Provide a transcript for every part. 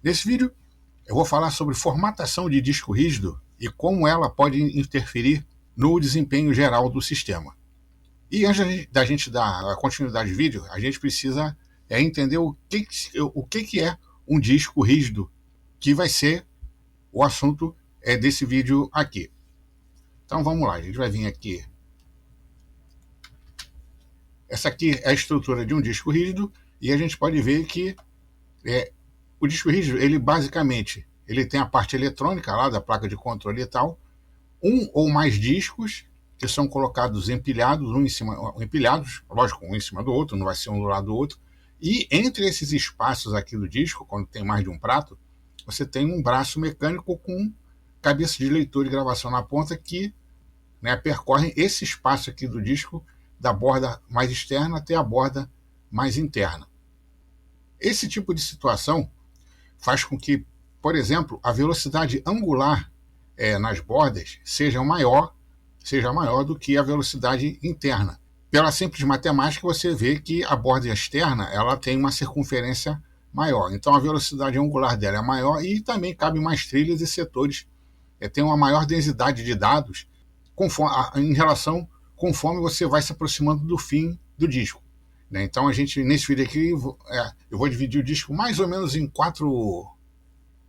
Nesse vídeo, eu vou falar sobre formatação de disco rígido e como ela pode interferir no desempenho geral do sistema. E antes da gente dar a continuidade do vídeo, a gente precisa entender o que é um disco rígido, que vai ser o assunto desse vídeo aqui. Então vamos lá, a gente vai vir aqui. Essa aqui é a estrutura de um disco rígido e a gente pode ver que o disco rígido, ele basicamente, ele tem a parte eletrônica lá da placa de controle e tal, um ou mais discos que são colocados empilhados, lógico, um em cima do outro, não vai ser um do lado do outro, e entre esses espaços aqui do disco, quando tem mais de um prato, você tem um braço mecânico com cabeça de leitura e gravação na ponta que percorrem esse espaço aqui do disco, da borda mais externa até a borda mais interna. Esse tipo de situação faz com que, por exemplo, a velocidade angular nas bordas seja maior do que a velocidade interna. Pela simples matemática, você vê que a borda externa ela tem uma circunferência maior. Então, a velocidade angular dela é maior e também cabe mais trilhas e setores. Tem uma maior densidade de dados conforme você vai se aproximando do fim do disco. Então, nesse vídeo aqui, eu vou dividir o disco mais ou menos em 4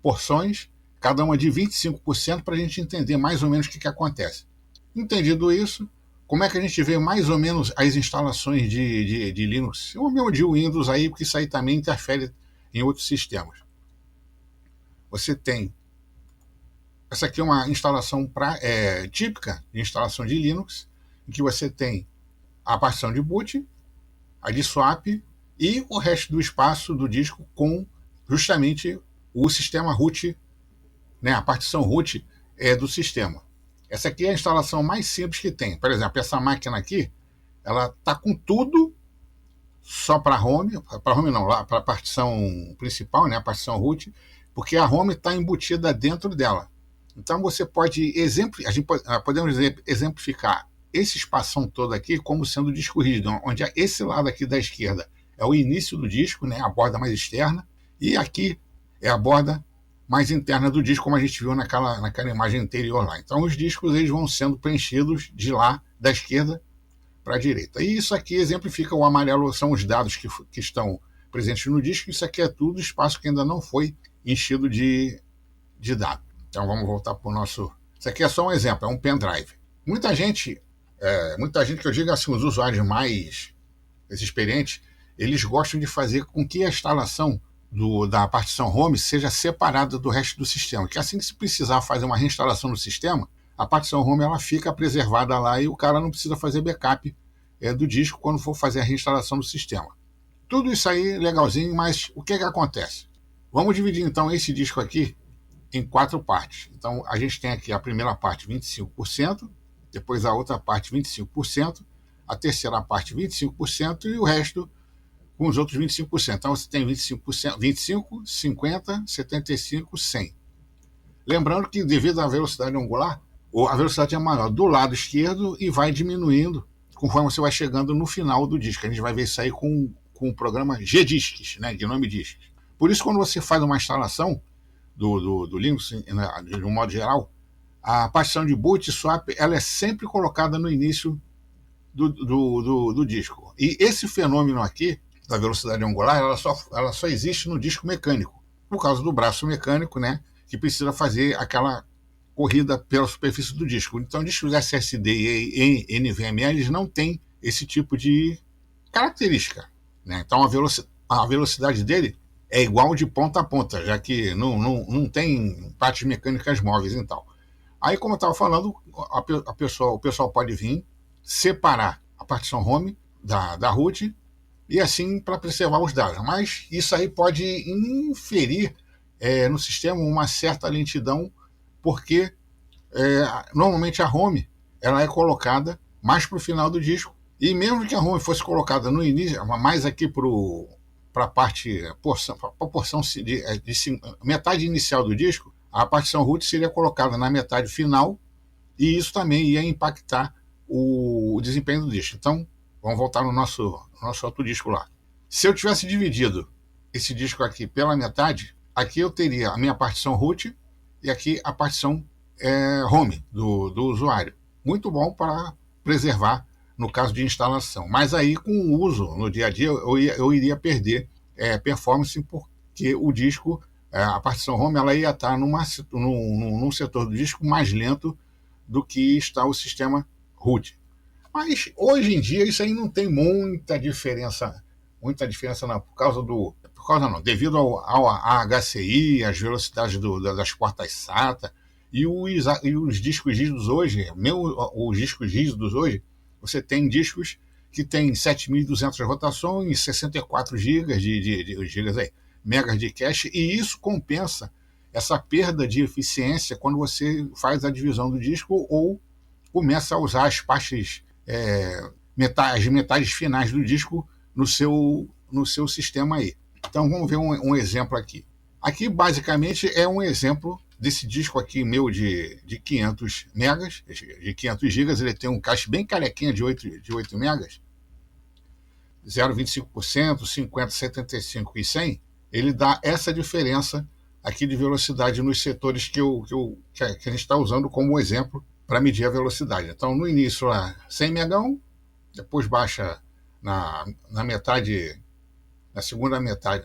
porções, cada uma de 25%, para a gente entender mais ou menos o que acontece. Entendido isso, como é que a gente vê mais ou menos as instalações de Linux, ou mesmo de Windows aí, porque isso aí também interfere em outros sistemas. Você tem, essa aqui é uma instalação típica de instalação de Linux, em que você tem a partição de boot, a de swap e o resto do espaço do disco com justamente o sistema root, a partição root do sistema. Essa aqui é a instalação mais simples que tem. Por exemplo, essa máquina aqui, ela está com tudo só para home não, lá para a partição principal, a partição root, porque a home está embutida dentro dela. Então você pode podemos exemplificar esse espação todo aqui como sendo o disco rígido, onde esse lado aqui da esquerda é o início do disco, a borda mais externa, e aqui é a borda mais interna do disco, como a gente viu naquela imagem anterior lá. Então os discos eles vão sendo preenchidos de lá, da esquerda para a direita. E isso aqui exemplifica o amarelo, são os dados que estão presentes no disco. Isso aqui é tudo espaço que ainda não foi enchido de dados. Então vamos voltar para o nosso... Isso aqui é só um exemplo, é um pendrive. Muita gente que eu digo assim, os usuários mais experientes, eles gostam de fazer com que a instalação da partição home seja separada do resto do sistema, que assim que se precisar fazer uma reinstalação no sistema, a partição home ela fica preservada lá e o cara não precisa fazer backup do disco quando for fazer a reinstalação do sistema. Tudo isso aí legalzinho, mas o que acontece? Vamos dividir então esse disco aqui em 4 partes. Então a gente tem aqui a primeira parte 25%, depois a outra parte 25%, a terceira parte 25% e o resto com os outros 25%. Então você tem 25%, 25, 50, 75, 100. Lembrando que devido à velocidade angular, a velocidade é maior do lado esquerdo e vai diminuindo conforme você vai chegando no final do disco. A gente vai ver isso aí com o programa Gdiscs, de nome Discs. Por isso, quando você faz uma instalação do Linux, de um modo geral, a partição de boot e swap ela é sempre colocada no início do disco. E esse fenômeno aqui, da velocidade angular, ela só existe no disco mecânico, por causa do braço mecânico, que precisa fazer aquela corrida pela superfície do disco. Então, discos SSD e NVMe, eles não têm esse tipo de característica. Então, a velocidade dele é igual de ponta a ponta, já que não tem partes mecânicas móveis e tal. Aí, como eu estava falando, o pessoal pode vir separar a partição home da root e assim para preservar os dados. Mas isso aí pode inferir no sistema uma certa lentidão, porque normalmente a home ela é colocada mais para o final do disco, e mesmo que a home fosse colocada no início, mais aqui para a porção de metade inicial do disco, a partição root seria colocada na metade final, e isso também ia impactar o desempenho do disco. Então, vamos voltar no nosso outro disco lá. Se eu tivesse dividido esse disco aqui pela metade, aqui eu teria a minha partição root e aqui a partição home do usuário. Muito bom para preservar no caso de instalação. Mas aí, com o uso no dia a dia, eu iria perder performance, porque o disco, a partição home, ela ia estar num setor do disco mais lento do que está o sistema root. Mas hoje em dia isso aí não tem muita diferença não, devido ao HCI, as velocidades das portas SATA e os discos rígidos hoje, os discos rígidos hoje, você tem discos que tem 7.200 rotações, 64 megas de cache, e isso compensa essa perda de eficiência quando você faz a divisão do disco ou começa a usar as partes, as metades finais do disco no seu sistema aí. Então vamos ver um exemplo aqui. Aqui basicamente é um exemplo desse disco aqui meu de 500 megas, de 500 gigas, ele tem um cache bem carequinha de 8 megas, 0,25%, 50, 75 e 100, ele dá essa diferença aqui de velocidade nos setores que a gente está usando como exemplo para medir a velocidade. Então, no início, lá, 100 megão, depois baixa na metade, na segunda metade,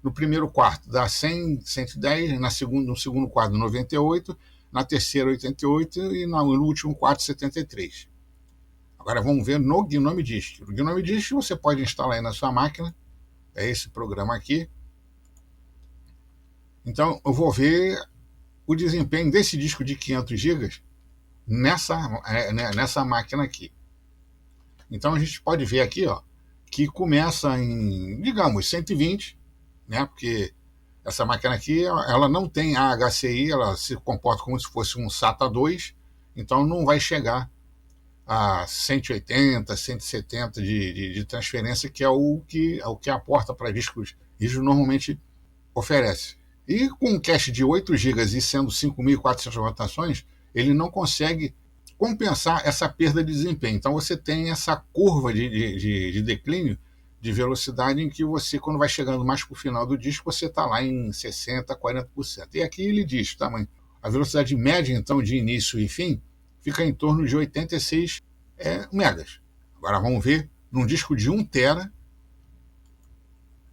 no primeiro quarto dá 100, 110, no segundo quarto 98, na terceira 88 e no último quarto 73. Agora vamos ver no Gnome Disk. O Gnome Disk você pode instalar aí na sua máquina, é esse programa aqui. Então eu vou ver o desempenho desse disco de 500 GB nessa máquina aqui. Então a gente pode ver aqui, ó, que começa em, digamos, 120, né? Porque essa máquina aqui, ela não tem a HCI, ela se comporta como se fosse um SATA 2, então não vai chegar a 180, 170 de transferência, que é o que a porta para discos rígidos normalmente oferece. E com um cache de 8 GB e sendo 5.400 rotações, ele não consegue compensar essa perda de desempenho. Então você tem essa curva de declínio de velocidade em que você, quando vai chegando mais para o final do disco, você está lá em 60%, 40%. E aqui ele diz, tamanho, a velocidade média, então, de início e fim, fica em torno de 86 megas. Agora vamos ver, num disco de 1 tera,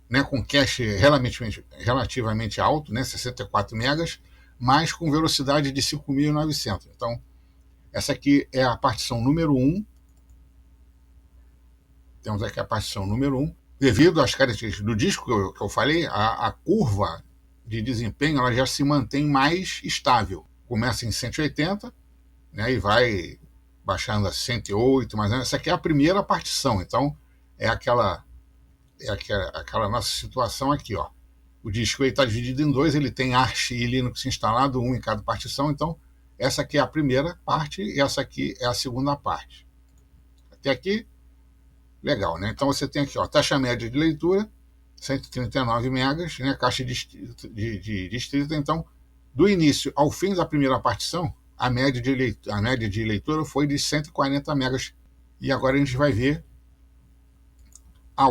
né, com cache relativamente alto, né, 64 megas, mas com velocidade de 5.900. Então, essa aqui é a partição número 1. Temos aqui a partição número 1. Devido às características do disco que eu falei, a curva de desempenho ela já se mantém mais estável. Começa em 180, né, e vai baixando a 108, mas essa aqui é a primeira partição. Então, é aquela nossa situação aqui, ó. O disco está dividido em dois, ele tem Arch e Linux instalado, um em cada partição. Então, essa aqui é a primeira parte e essa aqui é a segunda parte. Até aqui, legal, né? Então você tem aqui, ó, taxa média de leitura, 139 megas, né? Caixa distrita. Então, do início ao fim da primeira partição, a média de leitura foi de 140 megas. E agora a gente vai ver a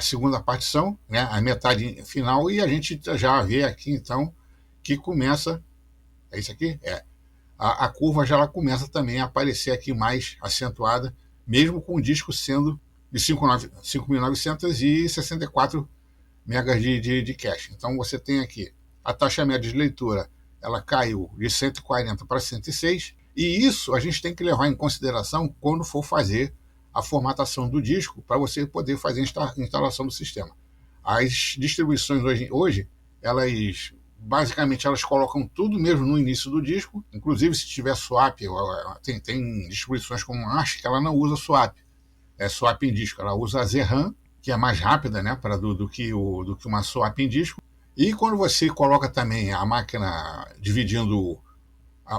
segunda partição, né? A metade final, e a gente já vê aqui, então, que começa, é isso aqui? A curva já começa também a aparecer aqui mais acentuada, mesmo com o disco sendo de 5.964 megas de cache. Então você tem aqui a taxa média de leitura, ela caiu de 140 para 106, e isso a gente tem que levar em consideração quando for fazer a formatação do disco, para você poder fazer a instalação do sistema. As distribuições hoje elas basicamente elas colocam tudo mesmo no início do disco, inclusive se tiver swap, tem distribuições como Arch que ela não usa swap, swap em disco, ela usa a ZRAM, que é mais rápida, né, do que uma swap em disco. E quando você coloca também a máquina dividindo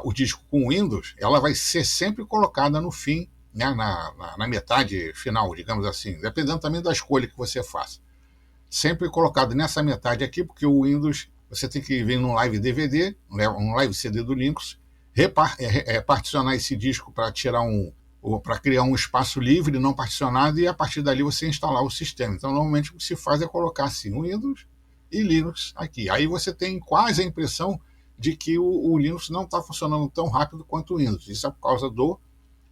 o disco com o Windows, ela vai ser sempre colocada no fim, né, na metade final, digamos assim, dependendo também da escolha que você faça. Sempre colocado nessa metade aqui, porque o Windows você tem que vir num live DVD, um live CD do Linux, particionar esse disco para criar um espaço livre, não particionado, e a partir dali você instalar o sistema. Então, normalmente o que se faz é colocar assim o Windows, e Linux aqui. Aí você tem quase a impressão de que o Linux não está funcionando tão rápido quanto o Windows. Isso é por causa do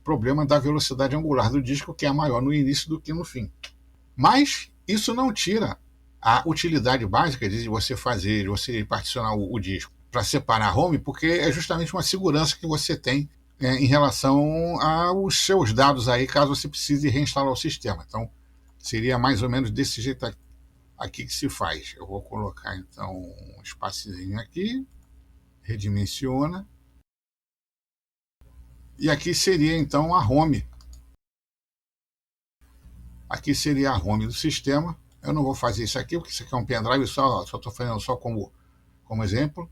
problema da velocidade angular do disco, que é maior no início do que no fim. Mas isso não tira a utilidade básica de você fazer, de você particionar o disco para separar a home, porque é justamente uma segurança que você tem em relação aos seus dados aí, caso você precise reinstalar o sistema. Então, seria mais ou menos desse jeito aqui que se faz. Eu vou colocar, então, um espacinho aqui, redimensiona, e aqui seria, então, a home. Aqui seria a home do sistema. Eu não vou fazer isso aqui, porque isso aqui é um pendrive, só estou fazendo só como exemplo.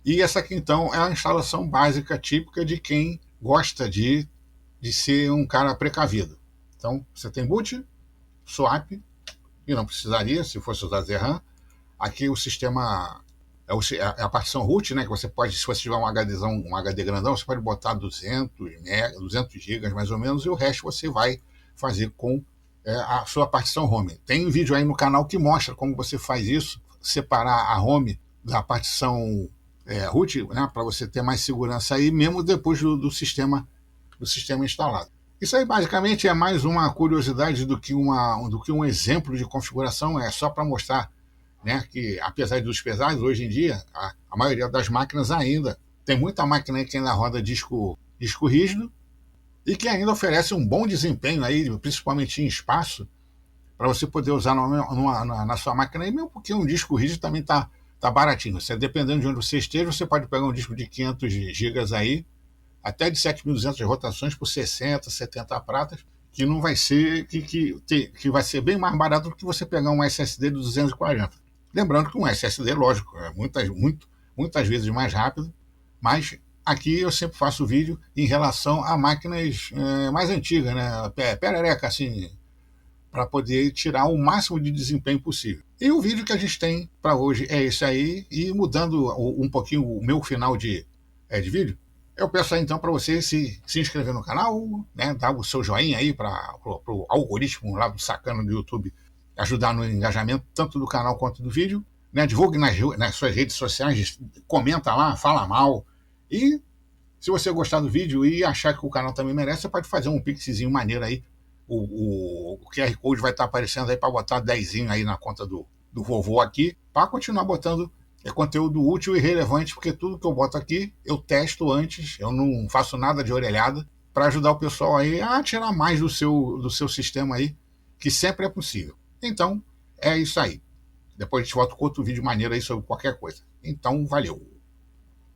E essa aqui, então, é a instalação básica típica de quem gosta de ser um cara precavido. Então, você tem boot, swap, e não precisaria se fosse usar ZRAM. Aqui o sistema é a partição root, né, que você pode, se você tiver um HD grandão, você pode botar 200 GB mais ou menos, e o resto você vai fazer com a sua partição home. Tem um vídeo aí no canal que mostra como você faz isso, separar a home da partição root, né, para você ter mais segurança aí, mesmo depois do sistema instalado. Isso aí basicamente é mais uma curiosidade do que um exemplo de configuração, é só para mostrar, né, que apesar dos pesares, hoje em dia, a maioria das máquinas ainda, tem muita máquina aí que ainda roda disco rígido e que ainda oferece um bom desempenho aí, principalmente em espaço, para você poder usar na sua máquina aí, mesmo porque um disco rígido também tá baratinho. Você, dependendo de onde você esteja, você pode pegar um disco de 500 GB aí, até de 7.200 rotações por 60, 70 pratas, que não vai ser que vai ser bem mais barato do que você pegar um SSD de 240. Lembrando que um SSD, lógico, é muitas vezes mais rápido, mas aqui eu sempre faço vídeo em relação a máquinas mais antigas, né? Perereca, assim, para poder tirar o máximo de desempenho possível. E o vídeo que a gente tem para hoje é esse aí, e mudando um pouquinho o meu final de vídeo, eu peço aí então para você se inscrever no canal, né, dar o seu joinha aí para o algoritmo lá do sacana do YouTube ajudar no engajamento tanto do canal quanto do vídeo, né, divulgue nas suas redes sociais, comenta lá, fala mal, e se você gostar do vídeo e achar que o canal também merece, você pode fazer um pixzinho maneiro aí, o QR Code vai estar aparecendo aí para botar 10 aí na conta do vovô aqui, para continuar botando conteúdo útil e relevante, porque tudo que eu boto aqui eu testo antes, eu não faço nada de orelhada, para ajudar o pessoal aí a tirar mais do seu sistema aí, que sempre é possível. Então, é isso aí. Depois a gente volta com outro vídeo maneiro aí sobre qualquer coisa. Então, valeu!